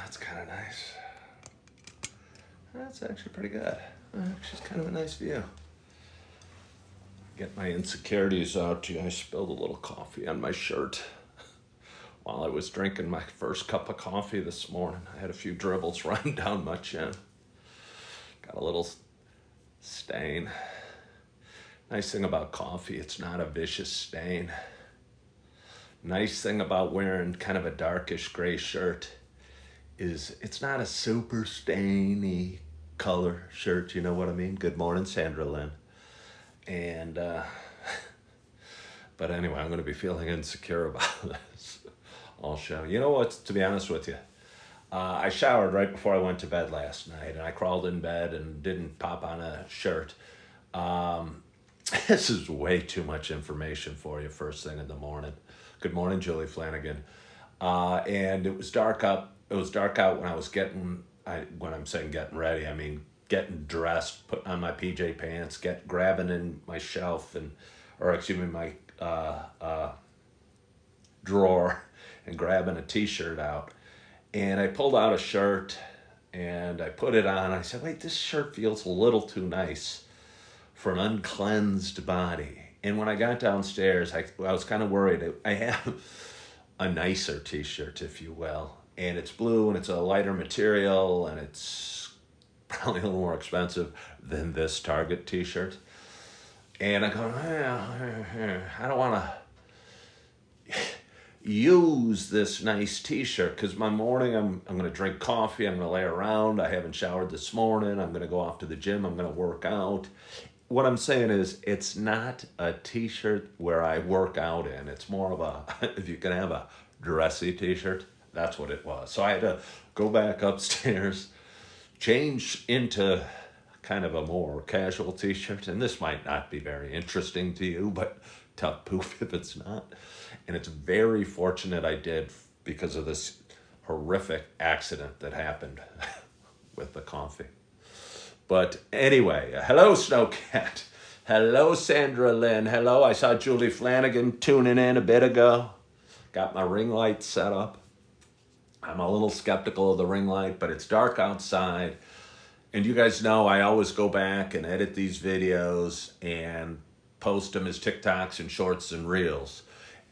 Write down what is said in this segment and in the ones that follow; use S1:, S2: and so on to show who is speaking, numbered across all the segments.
S1: That's kind of nice. That's actually pretty good. Actually, it's kind of a nice view. Get my insecurities out. Gee, I spilled a little coffee on my shirt while I was drinking my first cup of coffee this morning. I had a few dribbles run down my chin. Got a little stain. Nice thing about coffee, it's not a vicious stain. Nice thing about wearing kind of a darkish gray shirt is it's not a super stainy color shirt, you know what I mean? Good morning, Sandra Lynn. And, but anyway, I'm going to be feeling insecure about this. I'll show you. You know what, to be honest with you, I showered right before I went to bed last night, and I crawled in bed and didn't pop on a shirt. This is way too much information for you first thing in the morning. Good morning, Julie Flanagan. And it was dark out. It was dark out when I was when I'm saying getting ready, I mean getting dressed, putting on my PJ pants, grabbing in my shelf my drawer and grabbing a t-shirt out. And I pulled out a shirt and I put it on. I said, wait, this shirt feels a little too nice for an uncleansed body. And when I got downstairs, I was kind of worried. I have a nicer t-shirt, if you will. And it's blue and it's a lighter material and it's probably a little more expensive than this Target t-shirt. And I go, I don't want to use this nice t-shirt because my morning I'm going to drink coffee, I'm going to lay around, I haven't showered this morning, I'm going to go off to the gym, I'm going to work out. What I'm saying is it's not a t-shirt where I work out in. It's more of a, if you can have a dressy t-shirt, that's what it was. So I had to go back upstairs, change into kind of a more casual t-shirt. And this might not be very interesting to you, but tough poop if it's not. And it's very fortunate I did because of this horrific accident that happened with the coffee. But anyway, hello, Snowcat. Hello, Sandra Lynn. Hello, I saw Julie Flanagan tuning in a bit ago. Got my ring light set up. I'm a little skeptical of the ring light, but it's dark outside. And you guys know I always go back and edit these videos and post them as TikToks and shorts and reels.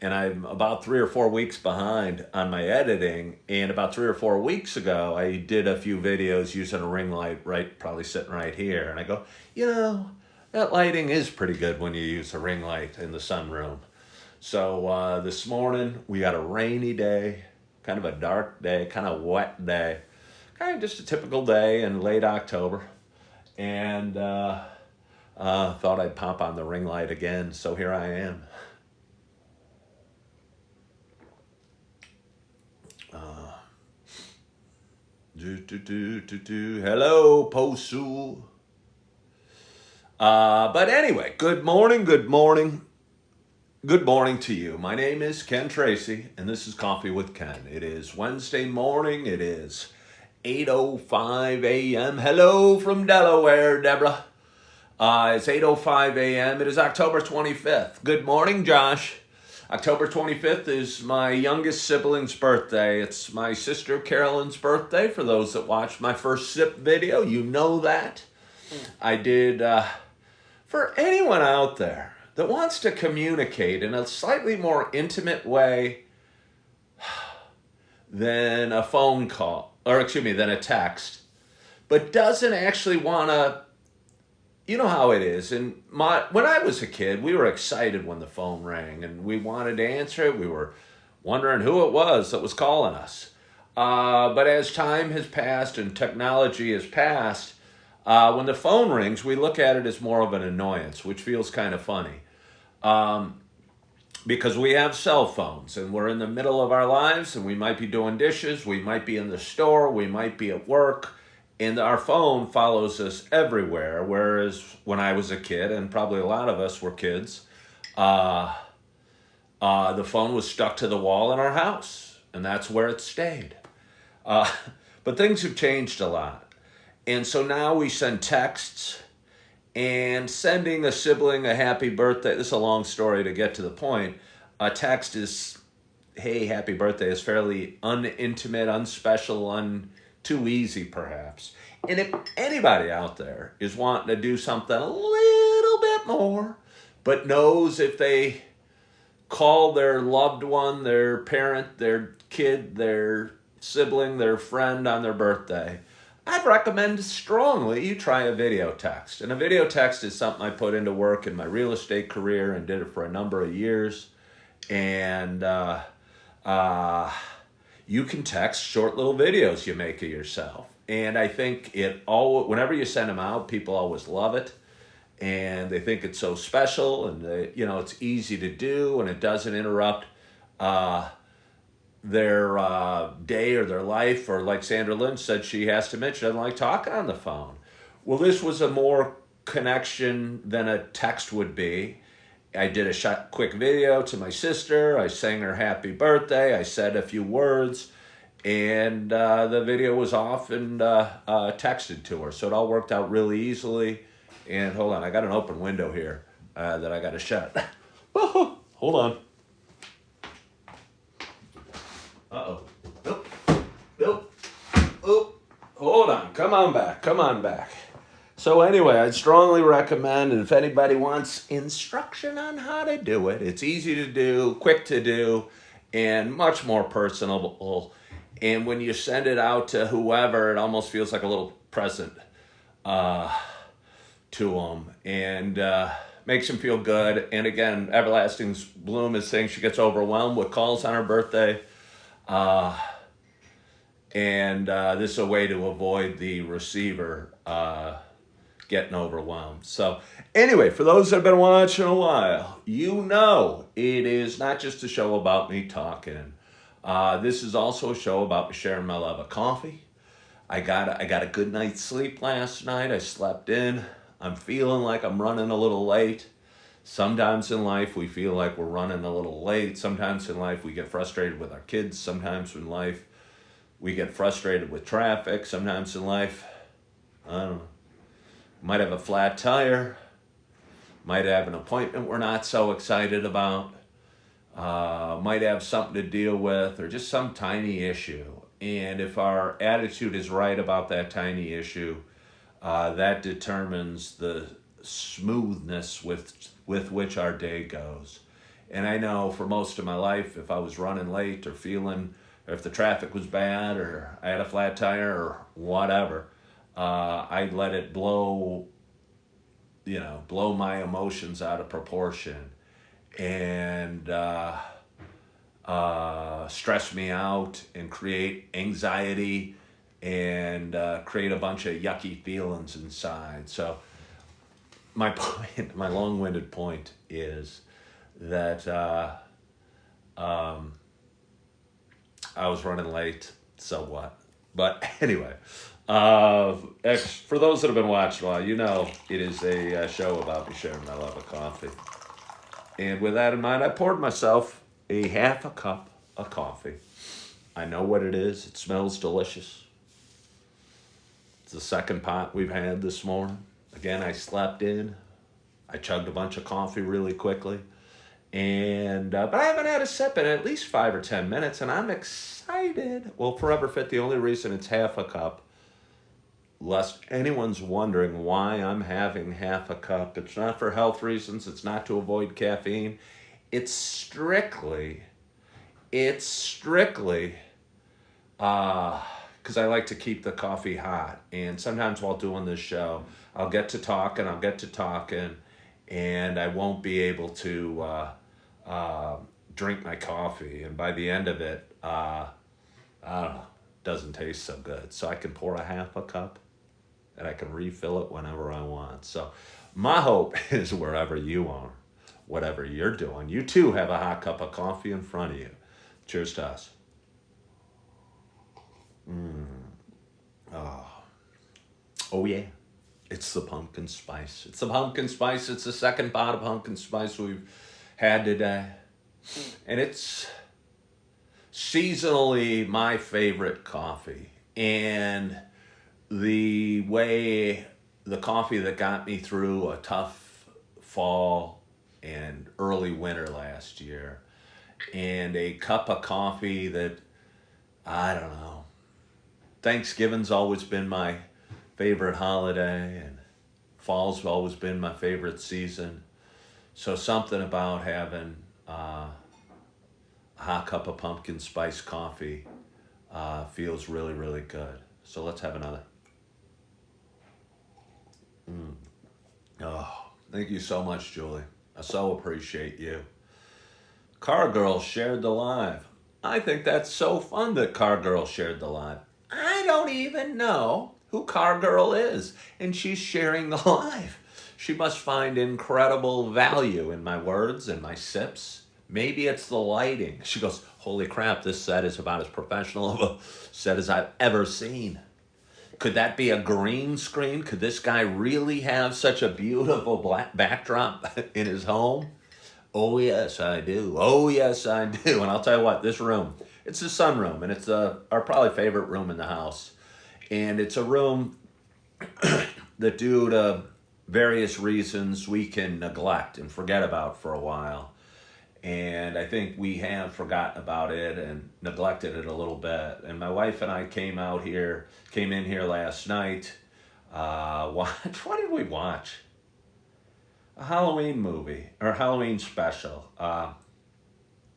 S1: And I'm about 3 or 4 weeks behind on my editing. And about 3 or 4 weeks ago, I did a few videos using a ring light, probably sitting right here. And I go, that lighting is pretty good when you use a ring light in the sunroom. So this morning, we got a rainy day, kind of a dark day, kind of wet day. Kind of just a typical day in late October. And thought I'd pop on the ring light again. So here I am. Hello, Posu. But anyway, good morning to you. My name is Ken Tracy, and this is Coffee with Ken. It is Wednesday morning. It is 8:05 a.m. Hello from Delaware, Deborah. It's 8:05 a.m. It is October 25th. Good morning, Josh. October 25th is my youngest sibling's birthday. It's my sister Carolyn's birthday. For those that watched my first sip video, you know that. I did, for anyone out there that wants to communicate in a slightly more intimate way than a phone call, than a text, but doesn't actually want to, you know how it is. And when I was a kid, we were excited when the phone rang and we wanted to answer it. We were wondering who it was that was calling us. But as time has passed and technology has passed, when the phone rings, we look at it as more of an annoyance, which feels kind of funny. Because we have cell phones and we're in the middle of our lives and we might be doing dishes, we might be in the store, we might be at work, and our phone follows us everywhere. Whereas when I was a kid, and probably a lot of us were kids, the phone was stuck to the wall in our house, and that's where it stayed. But things have changed a lot. And so now we send texts, and sending a sibling a happy birthday, this is a long story to get to the point, a text hey, happy birthday is fairly unintimate, unspecial, too easy perhaps. And if anybody out there is wanting to do something a little bit more, but knows if they call their loved one, their parent, their kid, their sibling, their friend on their birthday, I'd recommend strongly you try a video text. And a video text is something I put into work in my real estate career and did it for a number of years. And you can text short little videos you make of yourself. And I think whenever you send them out, people always love it. And they think it's so special, and it's easy to do, and it doesn't interrupt their day or their life, or like Sandra Lynch said, she has to admit she doesn't like talking on the phone. Well, this was a more connection than a text would be. I did a quick video to my sister. I sang her happy birthday. I said a few words, and the video was off and texted to her. So it all worked out really easily. And hold on, I got an open window here that I got to shut. Hold on. Uh-oh. Nope. Hold on. Come on back. So anyway, I'd strongly recommend, and if anybody wants instruction on how to do it, it's easy to do, quick to do, and much more personable. And when you send it out to whoever, it almost feels like a little present to them, and makes them feel good. And again, Everlasting Bloom is saying she gets overwhelmed with calls on her birthday. And this is a way to avoid the receiver getting overwhelmed. So anyway, for those that have been watching a while, it is not just a show about me talking. This is also a show about me sharing my love of coffee. I got a good night's sleep last night. I slept in. I'm feeling like I'm running a little late. Sometimes in life we feel like we're running a little late. Sometimes in life we get frustrated with our kids. Sometimes in life we get frustrated with traffic. Sometimes in life, I don't know, might have a flat tire, might have an appointment we're not so excited about, might have something to deal with, or just some tiny issue. And if our attitude is right about that tiny issue, that determines the smoothness with which our day goes. And I know for most of my life, if I was running late or if the traffic was bad or I had a flat tire or whatever, I'd let it blow my emotions out of proportion and stress me out and create anxiety and create a bunch of yucky feelings inside. So my long-winded point is that I was running late, so what? But anyway, for those that have been watching a while, it is a show about me sharing my love of coffee. And with that in mind, I poured myself a half a cup of coffee. I know what it is. It smells delicious. It's the second pot we've had this morning. Again, I slept in. I chugged a bunch of coffee really quickly. And but I haven't had a sip in at least 5 or 10 minutes, and I'm excited. Well, Forever Fit, the only reason it's half a cup, lest anyone's wondering why I'm having half a cup, it's not for health reasons, it's not to avoid caffeine. It's strictly, because I like to keep the coffee hot. And sometimes while doing this show, I'll get to talking, and I won't be able to drink my coffee. And by the end of it, I don't know, it doesn't taste so good. So I can pour a half a cup, and I can refill it whenever I want. So my hope is wherever you are, whatever you're doing, you too have a hot cup of coffee in front of you. Cheers to us. Oh yeah. It's the pumpkin spice. It's the second pot of pumpkin spice we've had today. And it's seasonally my favorite coffee. And the coffee that got me through a tough fall and early winter last year. and a cup of coffee that, I don't know. Thanksgiving's always been my favorite holiday, and fall's always been my favorite season. So something about having a hot cup of pumpkin spice coffee feels really, really good. So let's have another. Oh, thank you so much, Julie. I so appreciate you. Car Girl shared the live. I think that's so fun that Car Girl shared the live. I don't even know who Car Girl is, and she's sharing the live. She must find incredible value in my words and my sips. Maybe it's the lighting. She goes, holy crap, this set is about as professional of a set as I've ever seen. Could that be a green screen? Could this guy really have such a beautiful black backdrop in his home? Oh, yes, I do. Oh, yes, I do. And I'll tell you what, this room, it's the sunroom, and it's our probably favorite room in the house. And it's a room that, due to various reasons, we can neglect and forget about for a while. And I think we have forgotten about it and neglected it a little bit. And my wife and I came in here last night. What did we watch? A Halloween movie or Halloween special. A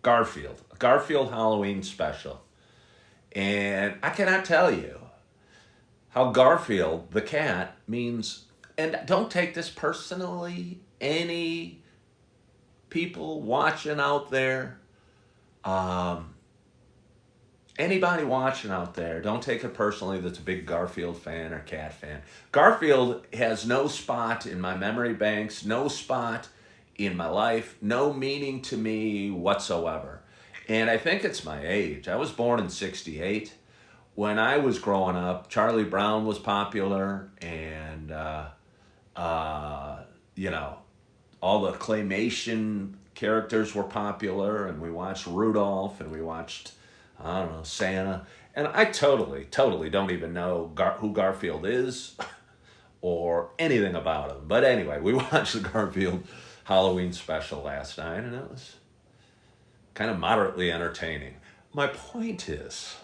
S1: Garfield Halloween special. And I cannot tell you how Garfield, the cat, means, and don't take this personally, any people watching out there, anybody watching out there, don't take it personally that's a big Garfield fan or cat fan. Garfield has no spot in my memory banks, no spot in my life, no meaning to me whatsoever. And I think it's my age. I was born in 68. When I was growing up, Charlie Brown was popular, and, you know, all the claymation characters were popular, and we watched Rudolph, and we watched, I don't know, Santa. And I totally don't even know who Garfield is or anything about him. But anyway, we watched the Garfield Halloween special last night, and it was kind of moderately entertaining. My point is,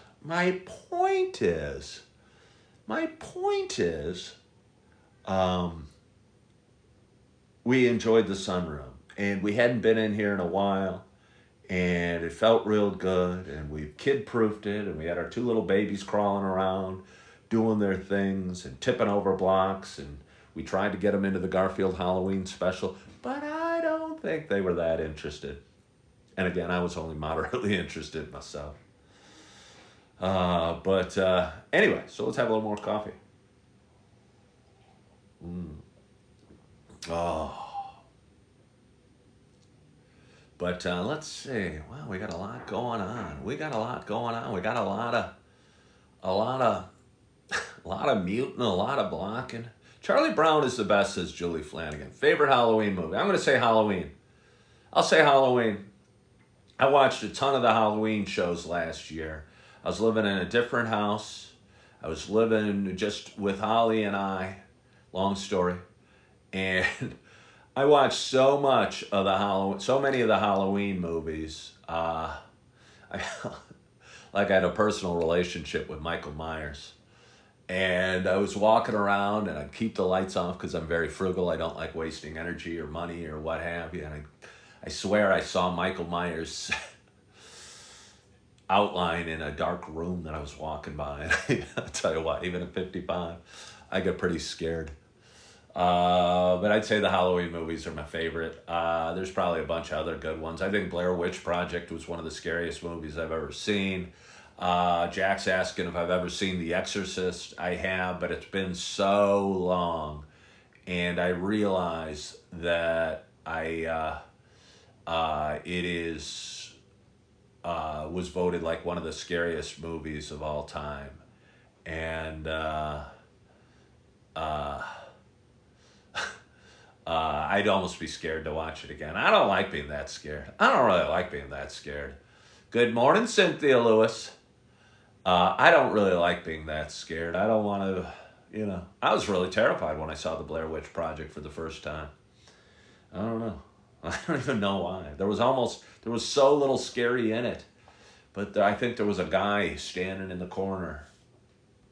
S1: we enjoyed the sunroom, and we hadn't been in here in a while, and it felt real good, and we kid-proofed it, and we had our two little babies crawling around, doing their things, and tipping over blocks, and we tried to get them into the Garfield Halloween special, but I don't think they were that interested. And again, I was only moderately interested myself. Anyway, so let's have a little more coffee. Oh. But let's see. Well, we got a lot going on. We got a lot of a lot of muting, a lot of blocking. Charlie Brown is the best, says Julie Flanagan. Favorite Halloween movie? I'm going to say Halloween. I'll say Halloween. I watched a ton of the Halloween shows last year. I was living in a different house. I was living just with Holly and I. Long story. And I watched so many of the Halloween movies. I had a personal relationship with Michael Myers. And I was walking around, and I'd keep the lights off because I'm very frugal. I don't like wasting energy or money or what have you. And I swear I saw Michael Myers' outline in a dark room that I was walking by. And I'll tell you what, even at 55, I get pretty scared. But I'd say the Halloween movies are my favorite. There's probably a bunch of other good ones. I think Blair Witch Project was one of the scariest movies I've ever seen. Jack's asking if I've ever seen The Exorcist. I have, but it's been so long. And I realize that was voted like one of the scariest movies of all time. And I'd almost be scared to watch it again. I don't like being that scared. I don't really like being that scared. Good morning, Cynthia Lewis. I don't really like being that scared. I don't want to, I was really terrified when I saw the Blair Witch Project for the first time. I don't know. I don't even know why. There was so little scary in it. But I think there was a guy standing in the corner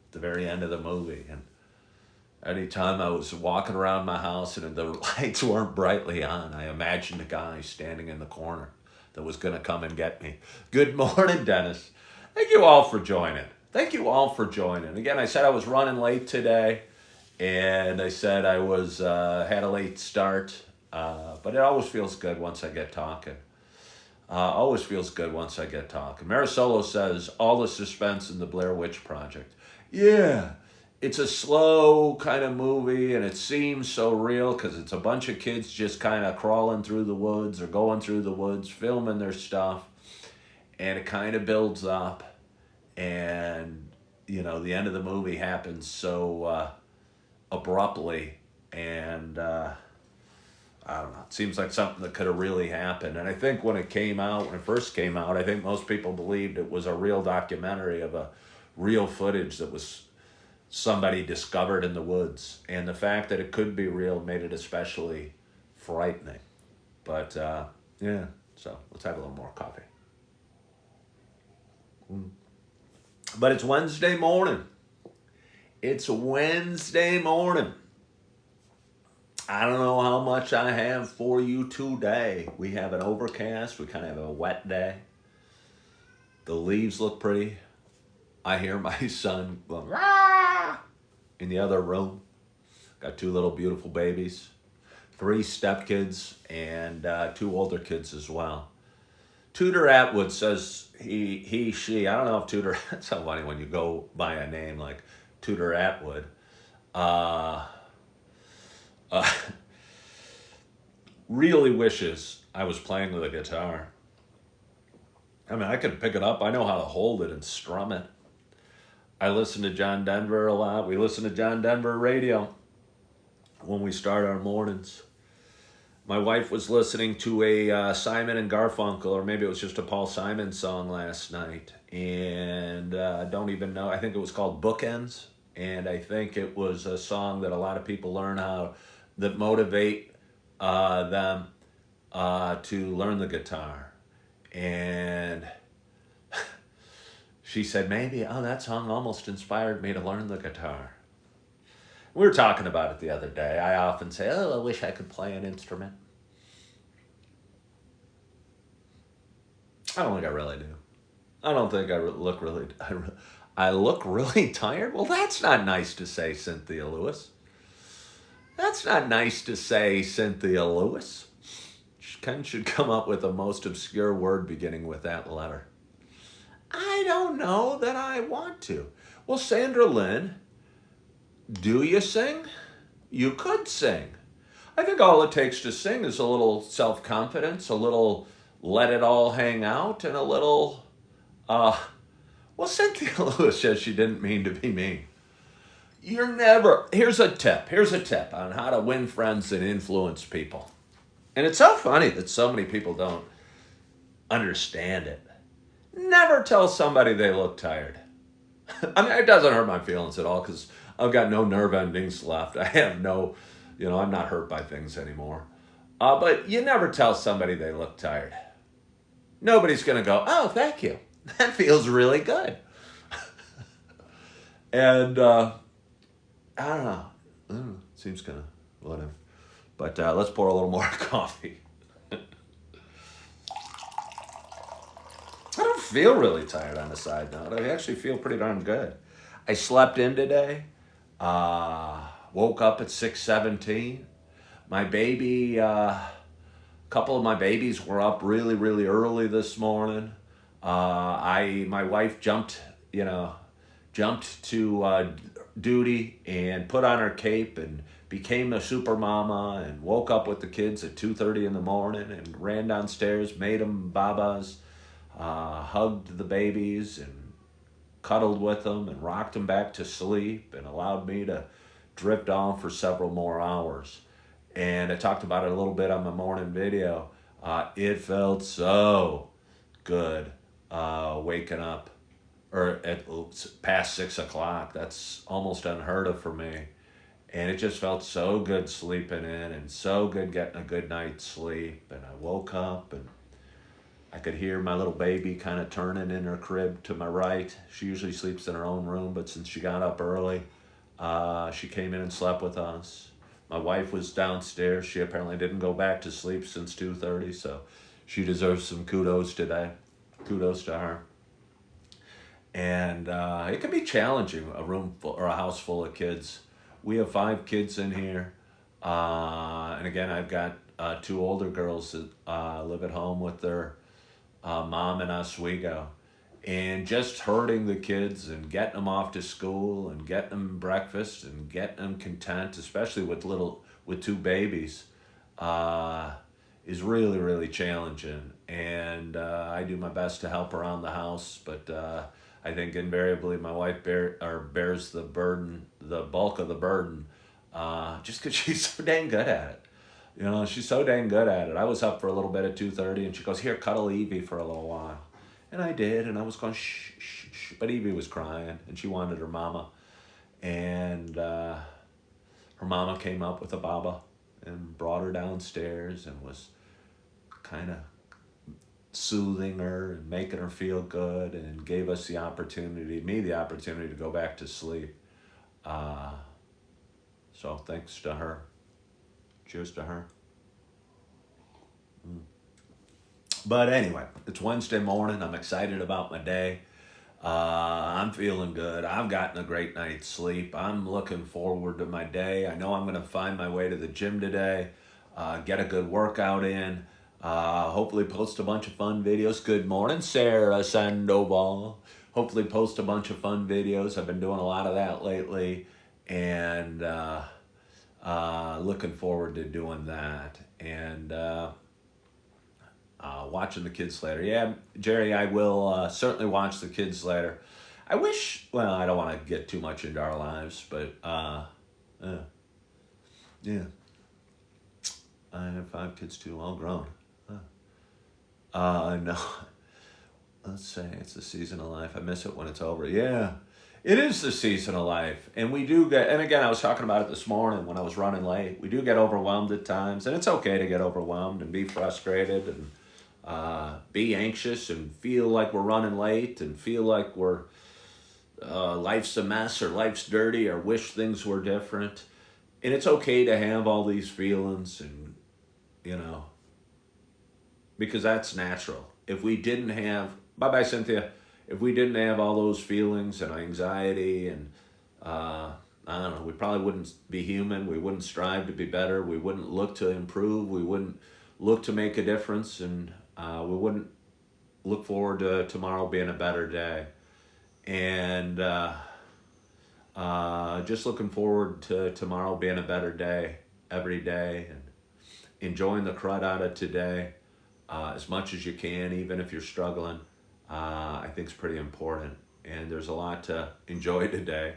S1: at the very end of the movie. And anytime I was walking around my house and the lights weren't brightly on, I imagined a guy standing in the corner that was going to come and get me. Good morning, Dennis. Thank you all for joining. Thank you all for joining. Again, I said I was running late today, and I said I was had a late start, but it always feels good once I get talking. Always feels good once I get talking. Marisolo says, all the suspense in the Blair Witch Project. Yeah, it's a slow kind of movie, and it seems so real because it's a bunch of kids just kind of crawling through the woods or going through the woods, filming their stuff, and it kind of builds up, and, you know, the end of the movie happens so abruptly, and I don't know. It seems like something that could have really happened. And I think when it first came out, I think most people believed it was a real documentary of a real footage that was somebody discovered in the woods. And the fact that it could be real made it especially frightening. But, yeah, so let's have a little more coffee. But it's Wednesday morning. It's Wednesday morning. I don't know how much I have for you today. We have an overcast. We kind of have a wet day. The leaves look pretty. I hear my son going, "Rah!" in the other room. Got 2 little beautiful babies, 3 stepkids, and 2 older kids as well. Tudor Atwood says she. I don't know if Tudor, that's so funny when you go by a name like Tudor Atwood. Really wishes I was playing with a guitar. I mean, I could pick it up. I know how to hold it and strum it. I listen to John Denver a lot. We listen to John Denver radio when we start our mornings. My wife was listening to a Simon and Garfunkel, or maybe it was just a Paul Simon song last night. And I don't even know. I think it was called Bookends. And I think it was a song that a lot of people learn that motivate them to learn the guitar. And she said, maybe, that song almost inspired me to learn the guitar. We were talking about it the other day. I often say, I wish I could play an instrument. I don't think I really do. I don't think I look really... I look really tired? Well, that's not nice to say, Cynthia Lewis. That's not nice to say, Cynthia Lewis. Ken should come up with the most obscure word beginning with that letter. I don't know that I want to. Well, Sandra Lynn, do you sing? You could sing. I think all it takes to sing is a little self-confidence, a little let it all hang out, and a little, well, Cynthia Lewis says she didn't mean to be mean. Here's a tip on how to win friends and influence people. And it's so funny that so many people don't understand it. Never tell somebody they look tired. I mean, it doesn't hurt my feelings at all because I've got no nerve endings left. I have no, I'm not hurt by things anymore. But you never tell somebody they look tired. Nobody's going to go, oh, thank you. That feels really good. And I don't know. Seems kind of whatever. But let's pour a little more coffee. I don't feel really tired on a side note. I actually feel pretty darn good. I slept in today. Woke up at 6:17. My baby, a couple of my babies were up really, really early this morning. My wife jumped to duty and put on her cape and became a super mama and woke up with the kids at 2:30 in the morning and ran downstairs, made them babas, hugged the babies and cuddled with them and rocked them back to sleep and allowed me to drift on for several more hours. And I talked about it a little bit on my morning video. It felt so good waking up or at past 6 o'clock. That's almost unheard of for me. And it just felt so good sleeping in and so good getting a good night's sleep. And I woke up and I could hear my little baby kind of turning in her crib to my right. She usually sleeps in her own room, but since she got up early, she came in and slept with us. My wife was downstairs. She apparently didn't go back to sleep since 2:30, so she deserves some kudos today. Kudos to her. And it can be challenging, a room full, or a house full of kids. We have 5 kids in here. And again, I've got 2 older girls that live at home with their mom and Oswego. And just herding the kids and getting them off to school and getting them breakfast and getting them content, especially with 2 babies, is really, really challenging. And I do my best to help around the house, but I think invariably my wife bears the burden, the bulk of the burden, just because she's so dang good at it. You know, she's so dang good at it. I was up for a little bit at 2:30, and she goes, "Here, cuddle Evie for a little while." And I did, and I was going, shh, shh, shh. But Evie was crying, and she wanted her mama. And her mama came up with a baba and brought her downstairs and was kind of soothing her and making her feel good and gave us the opportunity to go back to sleep. So thanks to her. Cheers to her. But anyway, it's Wednesday morning. I'm excited about my day. I'm feeling good. I've gotten a great night's sleep. I'm looking forward to my day. I know I'm going to find my way to the gym today, get a good workout in, hopefully post a bunch of fun videos. Good morning, Sarah Sandoval. Hopefully post a bunch of fun videos. I've been doing a lot of that lately, and looking forward to doing that. And watching the kids later. Yeah, Jerry, I will certainly watch the kids later. I wish, well, I don't want to get too much into our lives, but yeah. I have 5 kids too, all grown. No. Let's say it's the season of life. I miss it when it's over. Yeah, it is the season of life. And we do get, and again, I was talking about it this morning when I was running late. We do get overwhelmed at times, and it's okay to get overwhelmed and be frustrated and be anxious and feel like we're running late and feel like we're life's a mess or life's dirty or wish things were different. And it's okay to have all these feelings, and because that's natural. If we didn't have, bye-bye, Cynthia. If we didn't have all those feelings and anxiety and, I don't know, we probably wouldn't be human. We wouldn't strive to be better. We wouldn't look to improve. We wouldn't look to make a difference. And we wouldn't look forward to tomorrow being a better day. And just looking forward to tomorrow being a better day every day, and enjoying the crud out of today as much as you can, even if you're struggling. I think is pretty important. And there's a lot to enjoy today.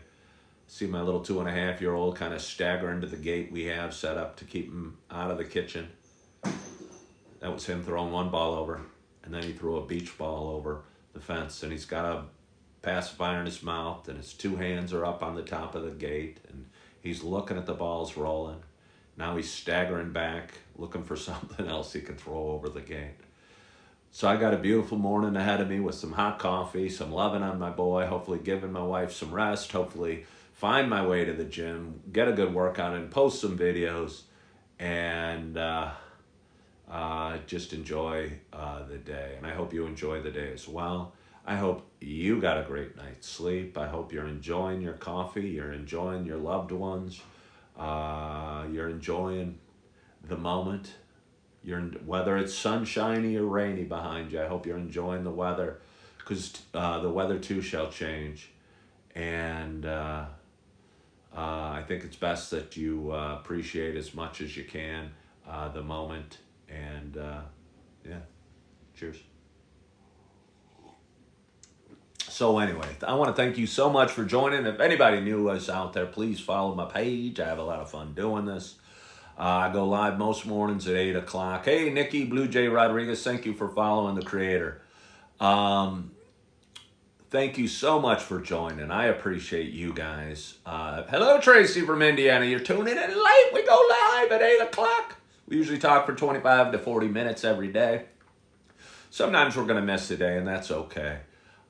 S1: See my little 2.5-year-old kind of staggering to the gate we have set up to keep him out of the kitchen. That was him throwing one ball over, and then he threw a beach ball over the fence, and he's got a pacifier in his mouth, and his 2 hands are up on the top of the gate, and he's looking at the balls rolling. Now he's staggering back, looking for something else he can throw over the gate. So I got a beautiful morning ahead of me with some hot coffee, some loving on my boy, hopefully giving my wife some rest, hopefully find my way to the gym, get a good workout in, post some videos, and just enjoy the day. And I hope you enjoy the day as well. I hope you got a great night's sleep. I hope you're enjoying your coffee, you're enjoying your loved ones, you're enjoying the moment. Whether it's sunshiny or rainy behind you, I hope you're enjoying the weather, because the weather too shall change. And I think it's best that you appreciate as much as you can the moment. And yeah, cheers. So anyway, I want to thank you so much for joining. If anybody new was out there, please follow my page. I have a lot of fun doing this. I go live most mornings at 8 o'clock. Hey, Nikki Blue Jay Rodriguez, thank you for following the creator. Thank you so much for joining. I appreciate you guys. Hello, Tracy from Indiana. You're tuning in late. We go live at 8 o'clock. We usually talk for 25 to 40 minutes every day. Sometimes we're going to miss a day, and that's okay.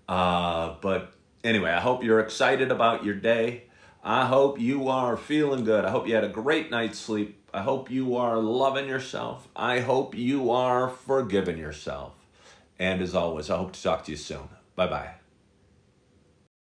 S1: But anyway, I hope you're excited about your day. I hope you are feeling good. I hope you had a great night's sleep. I hope you are loving yourself. I hope you are forgiving yourself. And as always, I hope to talk to you soon. Bye-bye.